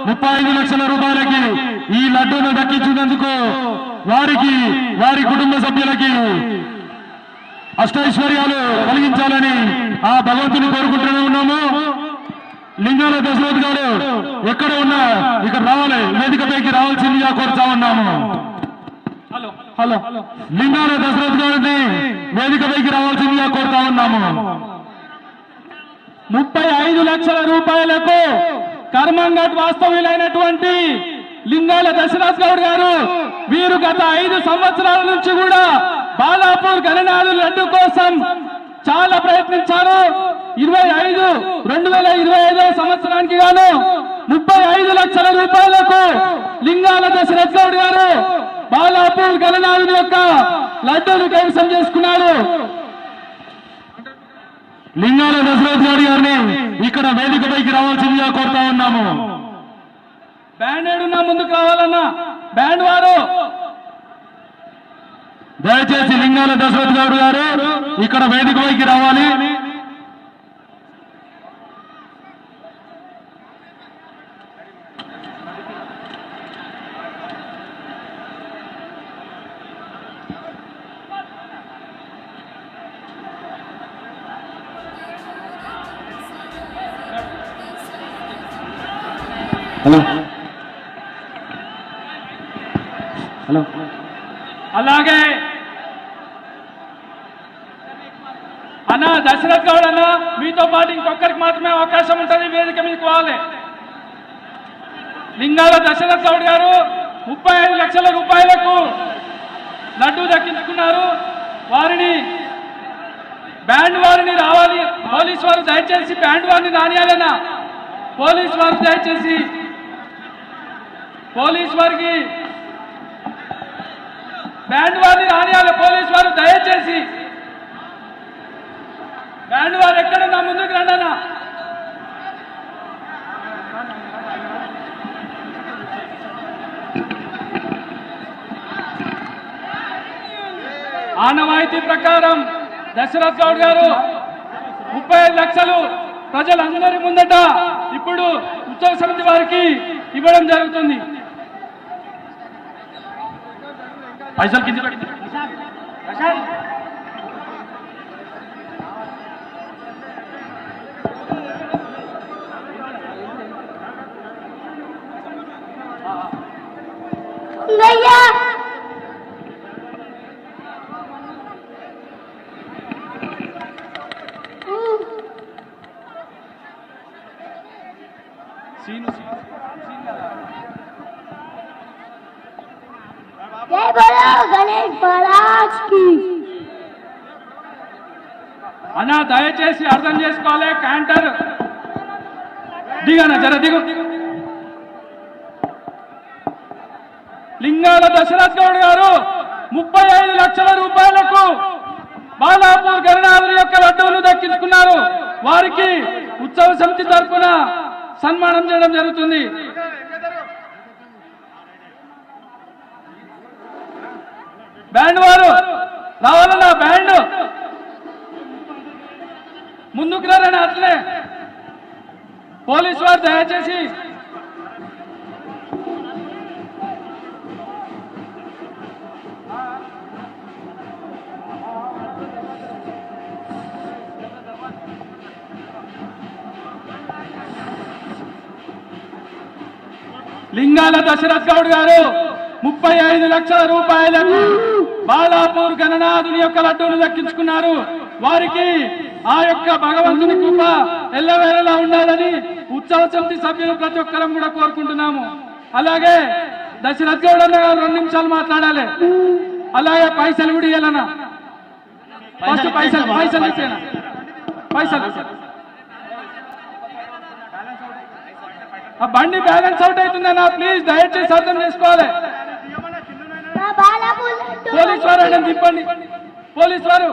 35 లక్షల రూపాయలకి ఈ లడ్డూను దక్కించినందుకు వారికి వారి కుటుంబ సభ్యులకి అష్టైశ్వర్యాలు కలిగించాలని ఆ భగవంతుని కోరుకుంటూనే ఉన్నాము. లింగాల దశరథ్ గారు ఎక్కడ ఉన్నా ఇక్కడ రావాలి, వేదికపైకి రావాల్సిందిగా కోరుతా ఉన్నాము. హలో, లింగాల దశరథ్ గారిని వేదికపైకి రావాల్సిందిగా కోరుతా ఉన్నాము. 35 లక్షల రూపాయలకు కర్మంఘట్ వాస్తవ్యులైనటువంటి లింగాల దశరథ్ గౌడ్ గారు వీరు గత 5 సంవత్సరాల నుంచి కూడా బాలాపూర్ గణనాథు లడ్డు కోసం చాలా ప్రయత్నించారు. 2025 సంవత్సరానికి గాను 35 లక్షల రూపాయలకు లింగాల దశరథ్ గౌడ్ గారు బాలాపూర్ గణనాథుని యొక్క లడ్డూను కైవసం చేసుకున్నారు. లింగాల దశరథ్ గారిని ఇక్కడ వేదికపైకి రావాల్సిందిగా కోరుతా ఉన్నాము. బ్యాండ్ ఏడున్నా ముందుకు రావాలన్నా బ్యాండ్ వారు దయచేసి లింగాల దశరథ్ గౌడ్ గారు ఇక్కడ వేదికపైకి రావాలి. హలో హలో అలాగే అన్న దశరథ్ గౌడ్ అన్న మీతో పాటు ఇంకొకరికి మాత్రమే అవకాశం ఉంటుంది వేదిక మీదకి వాలి. లింగాల దశరథ్ గౌడ్ గారు 35 లక్షల రూపాయలకు లడ్డూ దక్కించుకున్నారు. వారిని బ్యాండ్ వారిని రావాలి. పోలీసు వారు దయచేసి బ్యాండ్ వారిని రానియాలన్నా పోలీసు వారు దయచేసి పోలీసు వారికి బ్యాండ్ వారిని రానియాలి. పోలీసు వారు దయచేసి బ్యాండ్ వారు ఎక్కడన్నా ముందుకు రండన్నా. ఆనవాయితీ ప్రకారం దశరథ్ గౌడ్ గారు 35 లక్షలు ప్రజలందరి ముందట ఇప్పుడు ఉత్సవ సమితి వారికి ఇవ్వడం జరుగుతుంది. పైసలు కింద जय बोलो गणेश महाराज की. అన్న దయచేసి అర్థం చేసుకోవాలి. క్యాంటర్ దిగనా జర దిగు. లింగాల దశరథ్ గౌడ్ గారు 35 లక్షల రూపాయలకు బాలాపూర్ గణనాథుని యొక్క లడ్డూలు దక్కించుకున్నారు. వారికి ఉత్సవ సమితి తరఫున సన్మానం చేయడం జరుగుతుంది. బ్యాండ్ వారు రావాలన్నా బ్యాండ్ ముందుకు రారని అట్లే పోలీసు వారు దయచేసి లింగాల దశరథ్ గౌడ్ గారు 35 లక్షల రూపాయలకు బాలాపూర్ గణనాథుని యొక్క లడ్డూను దక్కించుకున్నారు. వారికి ఆ యొక్క భగవంతుని కృప ఎల్లవేళలా ఉండాలని ఉత్సవ సమితి సభ్యులు ప్రతి ఒక్కరం కూడా కోరుకుంటున్నాము. అలాగే దశరథ్ గౌడ్ అన్న 2 నిమిషాలు మాట్లాడాలి. అలాగే పైసలు కూడా ఇవ్వాలన్నా. ఫస్ట్ పైసలు ఇచ్చేనా పైసలు ఆ బండి బ్యాలెన్స్ అవుట్ అవుతుందన్నా ప్లీజ్ దయచేసి అర్థం చేసుకోవాలి. పోలీసు వారు అంటే తిప్పండి. పోలీసు వారు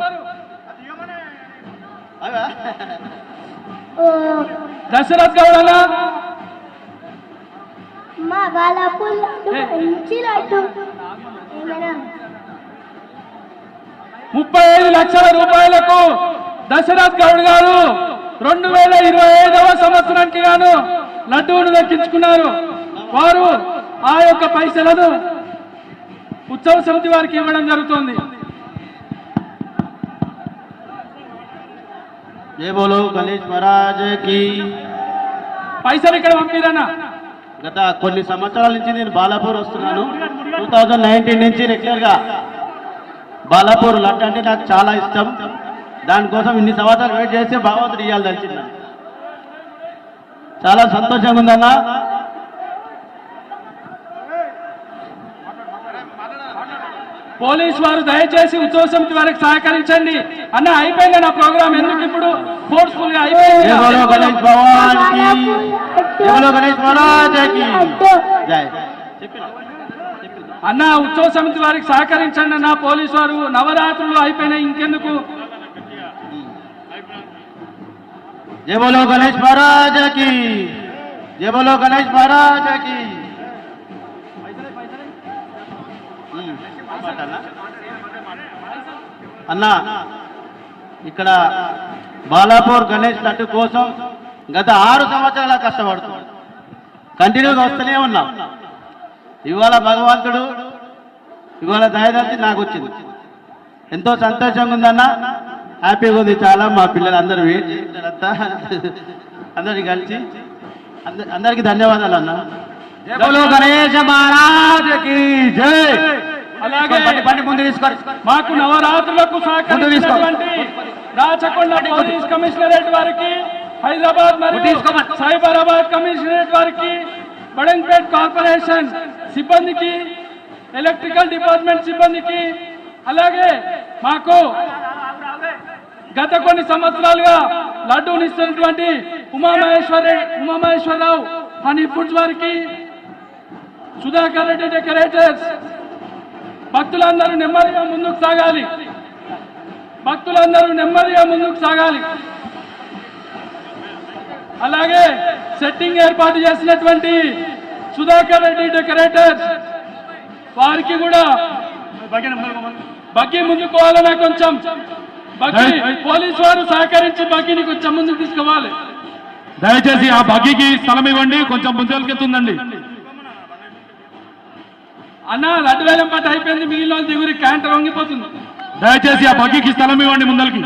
దశరథ్ గౌడ్ అన్న మా బాలాపూర్ మంచి లడ్డు 35 లక్షల రూపాయలకు దశరథ్ గౌడ్ గారు 2025వ సంవత్సరానికి గాను లడ్డూను దక్కించుకున్నారు. వారు ఆ యొక్క పైసలను ఉత్సవ సమితి వారికి ఇవ్వడం జరుగుతుంది. జై బోలో గణేష్ మహారాజ్ కి. పైసలు ఇక్కడ పంపిరన్నా. గత కొన్ని సంవత్సరాల నుంచి నేను బాలాపూర్ వస్తున్నాను. 2019 నుంచి రెగ్యులర్ గా బాలాపూర్ లడ్డు అంటే నాకు చాలా ఇష్టం. దానికోసం ఇన్ని సంవత్సరాలు వెయిట్ చేస్తే భగవంతుడు ఇవ్వాలి తెలిసిందని చాలా సంతోషంగా ఉందన్న. పోలీసు వారు దయచేసి ఉత్సవ సమితి వారికి సహకరించండి. అన్న అయిపోయింది నా ప్రోగ్రామ్, ఎందుకు ఇప్పుడు ఫోర్స్ఫుల్ గా అయిపోయింది. జై బోలో గణేష్ భగవాన్ కి. జై బోలో గణేష్ మహారాజ్ కి. జై. అన్న ఉత్సవ సమితి వారికి సహకరించండి అన్న. పోలీసు వారు నవరాత్రులు అయిపోయినాయి, ఇంకెందుకు. జై బోలో గణేష్ మహారాజ్ కి. జై బోలో గణేష్ మహారాజ్ కి. అన్నా ఇక్కడ బాలాపూర్ గణేష్ లడ్డు కోసం గత 6 సంవత్సరాల కష్టపడుతున్నాం. కంటిన్యూగా వస్తూనే ఉన్నాం. ఇవాళ భగవంతుడు ఇవాళ దయదర్శి నాకు వచ్చింది. ఎంతో సంతోషంగా ఉందన్న. హ్యాపీగా ఉంది చాలా. మా పిల్లలు అందరూ వెయిట్ చేస్తారంతా అందరికి కలిసి అందరికి ధన్యవాదాలు అన్న. జై బోలో గణేష్ మహారాజ్ కి జై. అలాగే ముందు తీసుకోండి. మాకు నవరాత్రులకు సహకరించినటువంటి రాచకొండ పోలీస్ కమిషనరేట్ వారికి, హైదరాబాద్ మరియు సైబరాబాద్ కమిషనరేట్ వారికి, బడంగ్పేట్ కార్పొరేషన్ సిబ్బందికి, ఎలక్ట్రికల్ డిపార్ట్మెంట్ సిబ్బందికి, అలాగే మాకు గత కొన్ని సంవత్సరాలుగా లడ్డూని ఇస్తున్నటువంటి ఉమామహేశ్వరరావు హనీ ఫుడ్స్ వారికి, సుధాకర్ రెడ్డి డెకరేటర్స్. భక్తులందరూ నెమ్మదిగా ముందుకు సాగాలి. భక్తులందరూ నెమ్మదిగా ముందుకు సాగాలి. అలాగే సెట్టింగ్ ఏర్పాటు చేసినటువంటి సుధాకర్ రెడ్డి డెకరేటర్స్ వారికి కూడా బగ్గి ముందుకు పోవాలన్నా కొంచెం బగ్గి పోలీసు వారు సహకరించి బగ్గిని కొంచెం ముందుకు తీసుకోవాలి. దయచేసి ఆ బగ్గికి స్థలం ఇవ్వండి, కొంచెం ముందుకెళ్తుందండి. అన్న లడ్డు వేలం పాట అయిపోయింది, మిగిలిన దిగురి క్యాంటర్ వంగిపోతుంది. దయచేసి ఆ బగ్గికి స్థలం ఇవ్వండి ముందరికి.